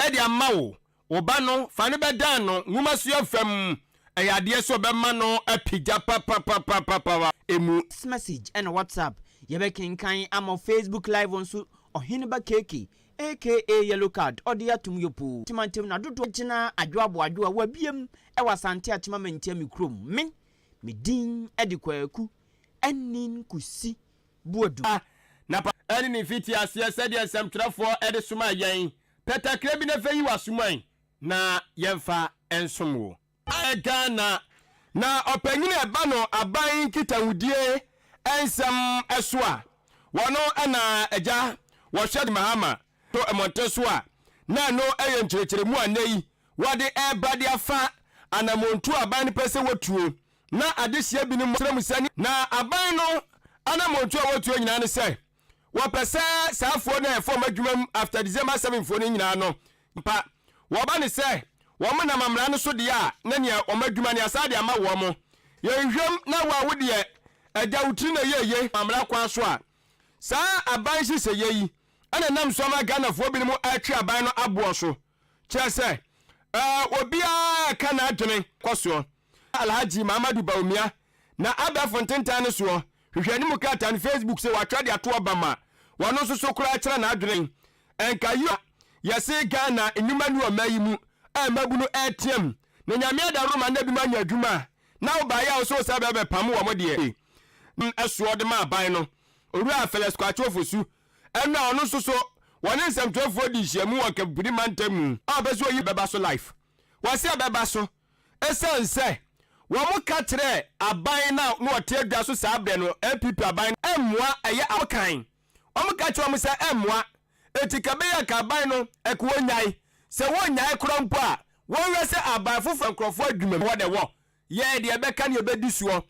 edi amawo obano fane bedano nwuma so yafam ayade so be ma no apija papa emu message and WhatsApp yebekenkan am Facebook live on so Oheneba keke aka yellow card odia tum yopo timantem na dodo gina adwoabo adwo wa biem e wasante atema mantia mi krom me din edi kwaku enin kusi buodu na eni fiti ase sede asamtrafo ede soma yan petakre bi na fayi wasuman na yemfa ensomwo Ghana na opanyine eba no aban kitawudie ensem eso a wono ana agya wo hwed mahama to emonteso a na no eye nkyerkyeremu anayi wode ebade afa anamontu aban pese wotuo na adehia bi no sani na aban no anamontu a wotuo nyina ne se wo pese saafo na efo madwumam after December 7 fo ne nyina no mpa wo ba ne se wo mo na mamra no so de a na ne o madwuma ne asade ama wo mo yenhwem na wa wo de agya wutri na yeye mamra kwa so a sa aban hise yeyi ana nam so ma Ghana fo bi no atwe aban no abo so kyese obia kana adwene kwaso Alhaji Mamadu Baumia na Aba Fontentan no so hwehwani mu kata no Facebook se watwa de ato obama wono so so kura kyera na adwene enkayo yese Ghana enuma nu omayi mu amabu no ATM na nyame ada roma na bi ma nya adwuma na obaya so sa be pam wo de eso de ma aban no oru afeles kwa chofosu ena ono so woni nsem 12 di hiamu wa kabudi mantamu abeso yi beba so life wase beba so esense wo mu ka kire aban na no ote adwa so sa abre no MPP aban emmoa eye akan wo mu ka kire mo se emmoa etikabe ya ka aban no eko wonyai se wonyai krompo a wo wese aban fofo nkrofo adwuma wo de wo ye de ebeka ne obedi suo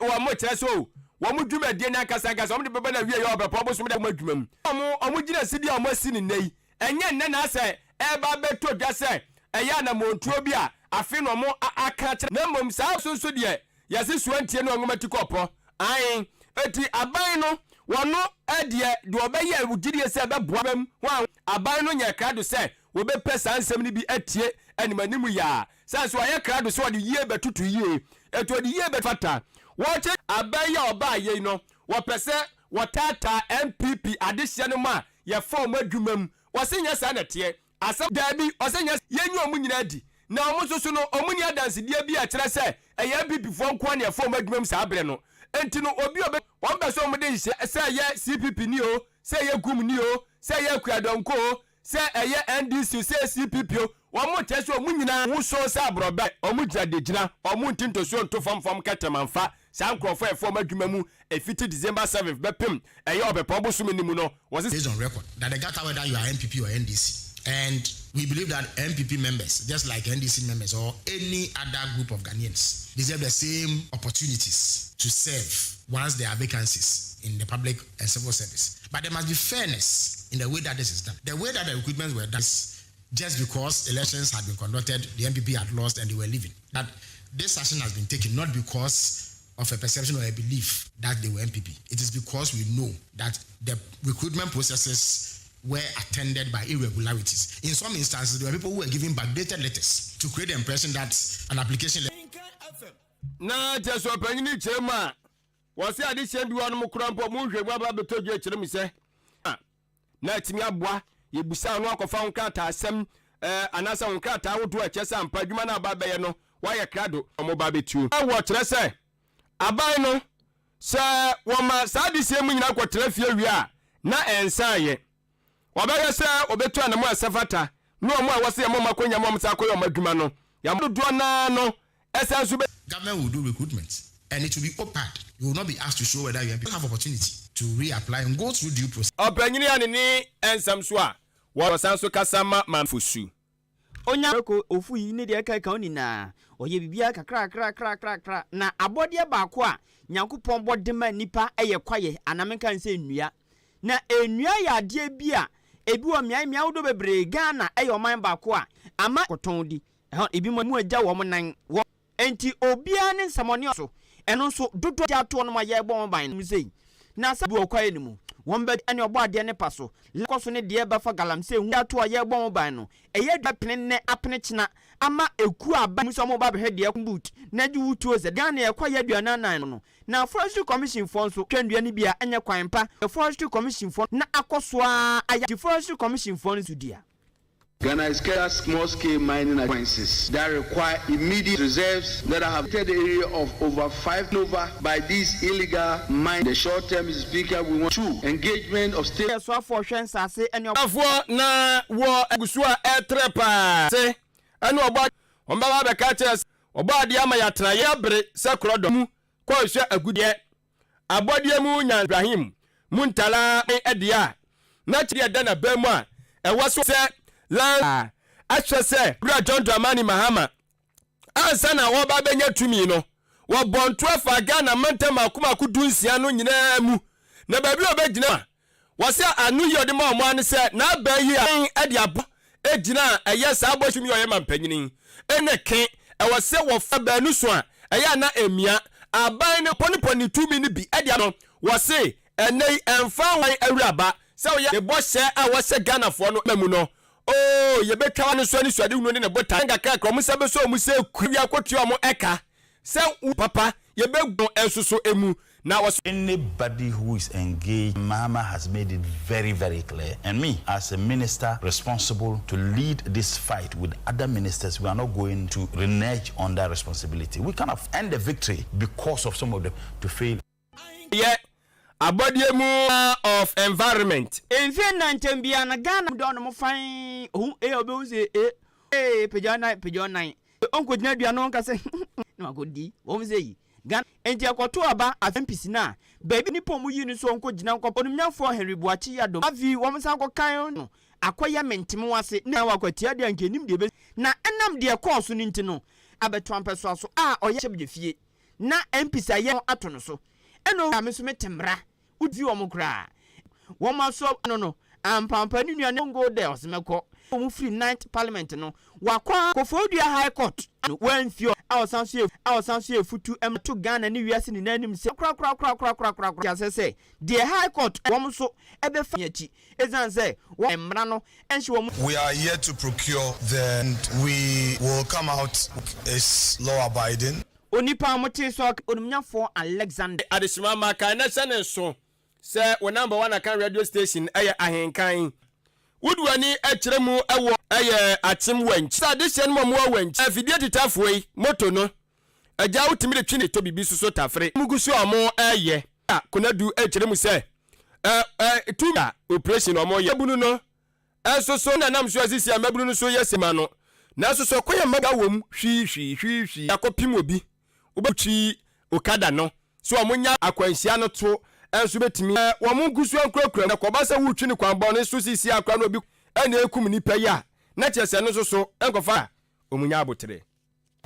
wo mo kire so wo mu dwuma die na kasa wo de beba na wie ye obepo bo so de mo adwuma mu omu gina sidi o mo asi ni nei enye nne na ase eba beto dwa se eya na montuo bi a afi no mo aka kire na mom sa so de yase suantie no ngoma tikopo ai eti aban no wono edie de obeye awugidie se beboa bam wa aban no nya krado se wo be pesa ansem ni bi atie animanimu ya sanso aye krado se wo de yie betutu yie eto de yie betata wo che aban ya oba ye no wo pese wo tata MPP adehia no ma ye form adwumam wo se nya sa na te asem dabi wo se nya yenyu omu nyina di na omu soso no omu ni adanse die bi a kire se eye MPP fo nko na ye form adwumam sa abre no enti no obi obe won be so omde se ye CPP ni o se ye gum ni o se ye kuadonko o se eye NDC se CPP o won mo tese omu nyina wo so se abroba omu jade gina omu ntinto so nto fam katemanfa sa nkrofo e form adwumamu efiti December 7th bepem eye obepo bosum ni mu no was based on record that the matter whether you are MPP or NDC. And we believe that MPP members, just like NDC members or any other group of Ghanaians, deserve the same opportunities to serve once there are vacancies in the public and civil service. But there must be fairness in the way that this is done. The way that the recruitments were done is just because elections had been conducted, the MPP had lost and they were leaving. That this action has been taken not because of a perception or a belief that they were MPP. It is because we know that the recruitment processes were attended by irregularities. In some instances, there were people who were giving backdated letters to create the impression that an application. Na just open ni chema. Wasi adi chendi wanu mukrampo munhwe mwaba betoje chiremi se. Na timi aboa yebusa no akofa nkata asem anasa nkata wodo echesa ampadwuma na ababaye no waye krado omo babetuo. Awo kire se aban no se woma saadi se mu nyina kwotre fie wi a na ensaye obeye se obetu anamu asafata no omo a wose yemo makonya mo msa koyo madwuma no ya dodo na no esensu be government will do recruitment and it will be open. You will not be asked to show whether you have opportunity to reapply and go through due process. Opanyini ani ni ensam so a wo sanso kasama manfusu onya ko ofu yi ne de ka oni na oye bibia kakra na abode baako a nyankopon bodema nipa eye kwaye anamenka nse nnua na ennua ya ade bia ebi wo miai wo do bebre Ghana eye oman baako a ama koton di ebi mu agya wo nan wo enti obia ne nsamone so eno so dodo ato no ma ye bon ban muzei na sabu okwaye ni mu wombe ene obo ade ne paso lekoso ne de ba fa galamse hu ato aye gbon ban no eye dwa pene ne apene china ama eku aba mu so mo ba be hede boot na ji wutuo ze Ghana ye kwaye aduanan no na Forestry Commission fo so twandua ne bia enye kwan pa Forestry Commission fo na akoso a aya Forestry Commission fo no sudia. Ghana is carrying small-scale mining acquaintances that require immediate reserves that have entered the area of over 5 over by these illegal mines. The short term, Mr. Speaker, we want two engagement of state. Yes, so for sure, say any of na wo agusua etrepa se anu oba omba ba catches oba de ama ya tra ya bre se krodom ko hwe agudie abodie mu nya Ibrahim muntala edia na chiri eda na ba mu a ewo se la achese bra John Dramani Mahama ansa na wo ba benya tumi no wo bonto afa Ghana manta makuma kudunsia no nyina mu na ba bi obegina wo se anu yode ma omo an se na ba yi a de abo egina eye sa abo tumi oye mampanyini eneke wo se wo fa ba nu so a eye na emia aban ne poniponi tumi ni bi ade no wo se enei emfa wan awuraba se wo ye bo hye a wo se Ghana fo no mamu no oh ye betwa no so ni suade unu ne bota ngaka kro mu se be so mu se kwia kwotio mo eka se papa ye be gon ensoso emu na was anybody who is engaged. Mahama has made it very, very clear, and me as a minister responsible to lead this fight with other ministers, we are not going to renege on that responsibility. We cannot end the victory because of some of them to fail. Yeah. Abodiemu of environment. Enfe na ntembia na Ghana do no fine obe uze pejana onko dina duano nka se na akodi wo mze yi Ghana enti akoto aba afmpisi na baby ni pomu yi ni so onko dina nko onumnyafo Henry Buachi yado avi wo msa nko kan no akoya mentime wase na wakwatia de anke nim de na enam de course ni ntino abeto ampeso aso a oye chebje fie na mpisi aye ato no so eno ameso metemra udvi omukra womaso no ampampani nuane ngo de osemeko omu free 9th parliament no wakwa kofodua high court wanfio awosanso futu to Ghana ni wiase ni nanim se kra se the high court womso ebe fa yachi ezanse wo emra no enhye wo. We are here to procure, then we will come out is law abiding. Onipa mote so onumnyafo Alexander adesima maka na sene so se wo number 1 akan radio station eye Ahenkan Woodwani ekremu ewo eye atim wanchi sa adesien mo wanchi afidie titafo yi moto no aja wotimi de twine to bibi so tafre mugusu omo eye konadu ekremu se tuma operation omo ye bunu no so na nam so asisi amabunu no so yesema no na so koye maga wom hwi akopim obi obechi okada no so omunya akwansia no to enso betimi wo gusu ankrakra na kobasa wutwi ne kwanbɔ no so sisi akra no obi ene ekum nipa ya na kyese no so enkofa omunya abotere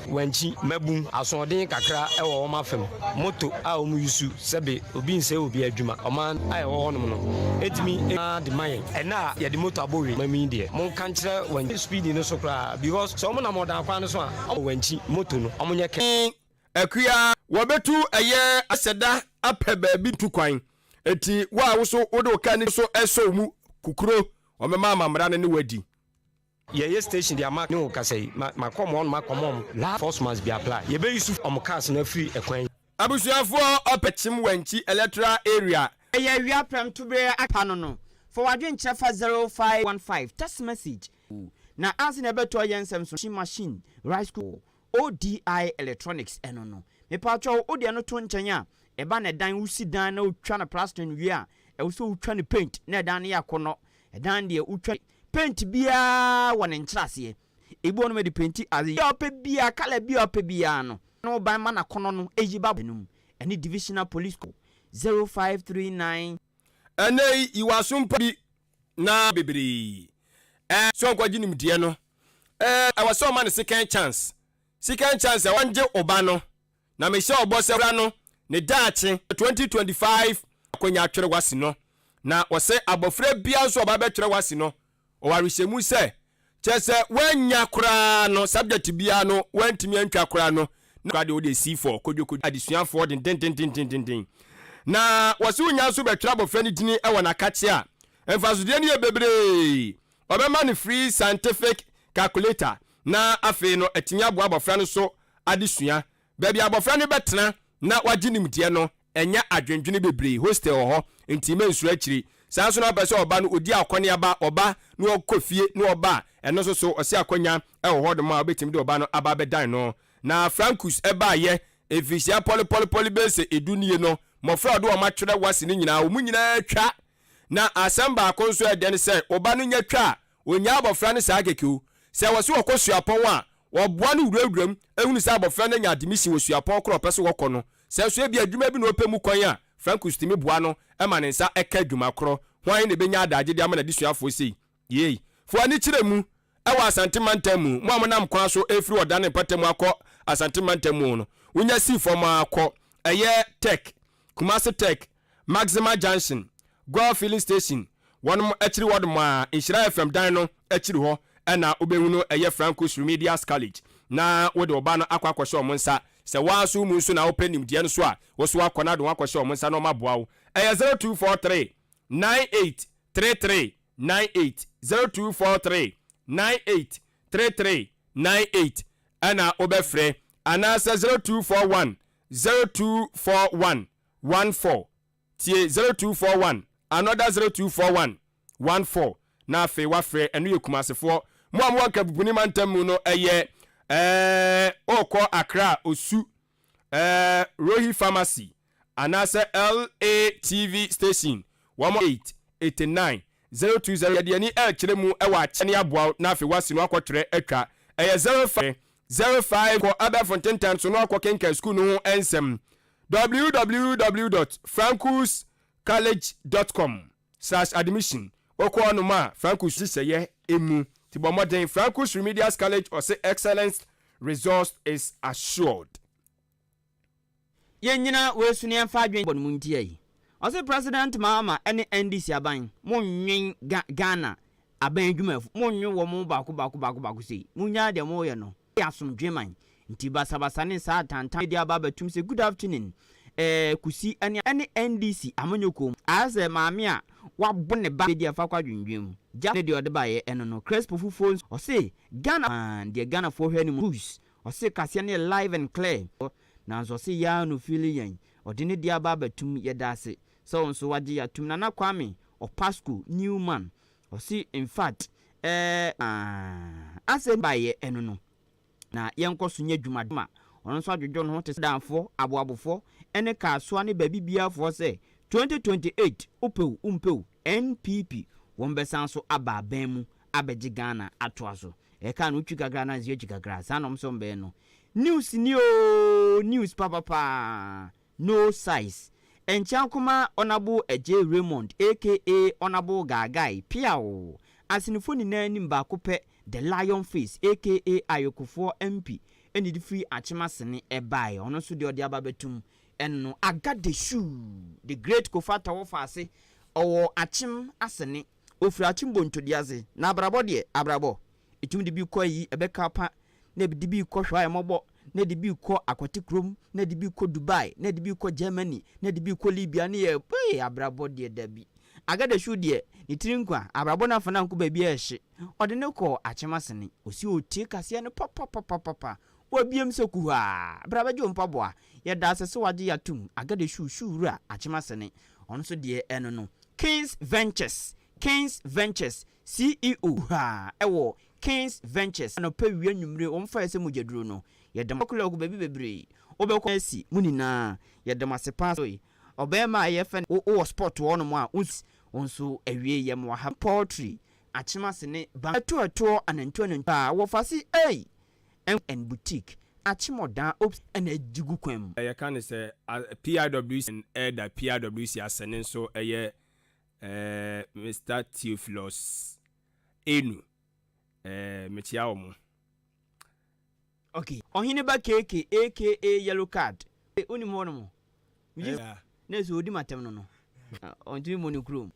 wanchi mabum asodin kakra ewo wo mafem moto a omu yusu sebe obi nse obi adwuma oman aye wo honom no etimi de mayen ena ye de moto abowe mami de mon kan kire wanchi speed no so kra because so mo na modan kwa no so a wanchi moto no omunye ke akua wobetu eye aseda apɛ baabi tu kwan eti wa wo so wodo ka ni so eso mu kukuro omema amamra ne wadi ye station dia mark no kasai makom on makom la force must be apply ye be use cars na free ekwan abusuafo opechim wanchi electoral area eye wia prem to be apano no for wadwen chefa 0515 text message na as na beto yensem so machine rice school ODI electronics eno no me patcho odi no to nkyenya eba na dan wusi dan na utwa na plaster wi a e wuso utwa ne paint na dan ne yakono dan de utwa paint bia wone nkyerase ebu no me de paint azi ope bia kala bia ope bia no ban ma na kono no eji babenum ene divisional police co 0539 ene iwasumpa na bebiri so kwaji nim die no awaso ma ne second chance wanje oba no na me sha obosebra no ne daache 2025 akonya atwere wase no na wose abofra bia so oba betwere wase no o warishemu se chese wanya kura no subject bia no wantimi antwa kura no na de o de C4 kodwoko adisuafo den na wose wonya so betwa abofra ne dini e wona kache a emfasodie ne bebre obema ne free scientific calculator na afi no atimi aboa abofra no so adesua baabi abofra ne betena na wagye nimdie no enya adwendwene bebre hostel ho ntime nsu akiri sanso na pese oba no odi akone aba oba no okofie no oba eno so osi akonya e wo hodo ma obetim de oba no aba bedan no na Francus eba ye efisia poli base edunie no mofra do o ma twere wase ni nyina o mu nyina twa na asamba akonso e den se oba no nya twa onya abofra ne saa kekew se wose okosuapon a oboa no wurawuram ehunu se abofra no nya admission wosuapon kro pese wokɔ no se so e bi adwuma bi no opemu kwan a Francus timi boa no e ma ne nsa eka adwuma kro hwan ne benya adagye de amana disuafo sei yei fo ani kiremu e wa asantemantamu mo amonam kwan so efiri odane patamu akɔ asantemantamu no wonya si forma akɔ eye tech Kumasi Tech Maxima Junction Go Filling Station wonum akiri wodum a Inshira FM dan no akiri ho na obehu no eye Francus Remedial College na wode oba no akwakwahye omonsa se waaso mu nso na openim die no so a wo so akɔna do akwahye omonsa no maboa wo eye 0243 9833 98 0243 9833 98 ana obefre anasa 0241 0241 14 tie 0241 another 0241 14 na fe wa frɛ enu yekumasefo mo amwo anka bubuni mantam no eye okɔ Accra osu Rohi Pharmacy anasa LATV station 1889 020 de ani kyerɛ mu ɛwɔ akyene aboa na fe wasi no akɔtwerɛ atwa ɛyɛ 05 for other Fontaine Times so no akɔkenka school no ho ensem www.francuscollege.com/admission okɔ no ma Francus siseye emu tibomodern Francus Remedial College or say excellence resource is assured. Yenyina we suni amfa adwen bon muntie yi ose president Mahama ene NDC aban monwen Ghana aban adwumafo monwen wo mo baako sei munya de mo ye no asomdweman nti basabasa ne sa tantan de aba batum se good afternoon kusi ene NDC amonyokom aze maame a wabo ne ba de afa kwadwendwem ja ne de ode ba ye eno no crespo fufo ose Ghana de Ghana for hwani mu ose kase ne live and clear na so se ya no feel yen ode ne de aba batum ye dase so nso waje ya tum na Kwame Opasco Newman ose in fact ase ba ye eno no na yenkoso nya dwumaduma ono so adwodwo no te danfo aboabofo ene ka so ane ba bibiafo se 2028 upew NPP wombesan so aba ban mu abeji Ghana atoa so e ka no twi gagra na zia gagra sanom so mbe no news papa no size encha kuma onabo eje Raymond aka onabo gagai piao asinifo ni na nim ba kopɛ the lion face aka ayokofo MP eni di free achimasene ebai ono so de ode ababetum enno agade shoe the great kofata wo fase owo achim asene ofri achim bontodiaze na abrabo de abrabo etum de bi koyi ebeka pa na de bi ko hwa emobo na de bi ko akotikrom na de bi ko Dubai na de bi ko Germany na de bi ko Libya na ye abrabo de dabi agade shoe de ni tirinkwa abrabo na fana nko ba bi ehye ode ne ko achimasene osi otie kase ne papa wabiem se kuha brabajo mpaboa ye da asese waje yatum agade shura achimasene onso de eno no Kings Ventures CEO ha ewo Kings Ventures no pa wi anwumre omfa ese mujaduro no ye demakula ko baby bebre obekọ esi munina ye demasepa so obema ye fe o sport wono mo a onso awie ye mo ha poultry achimasene ba to anantu pa wo fasi and boutique achimodan ops and ejigu kwam eye kan say PIWC and elder PIWC asenen so eye Mr. Theophilus Enu metia omo okay ohine ba KK aka yellow card oni mo no mo na so odi matem no no onti mo ni krom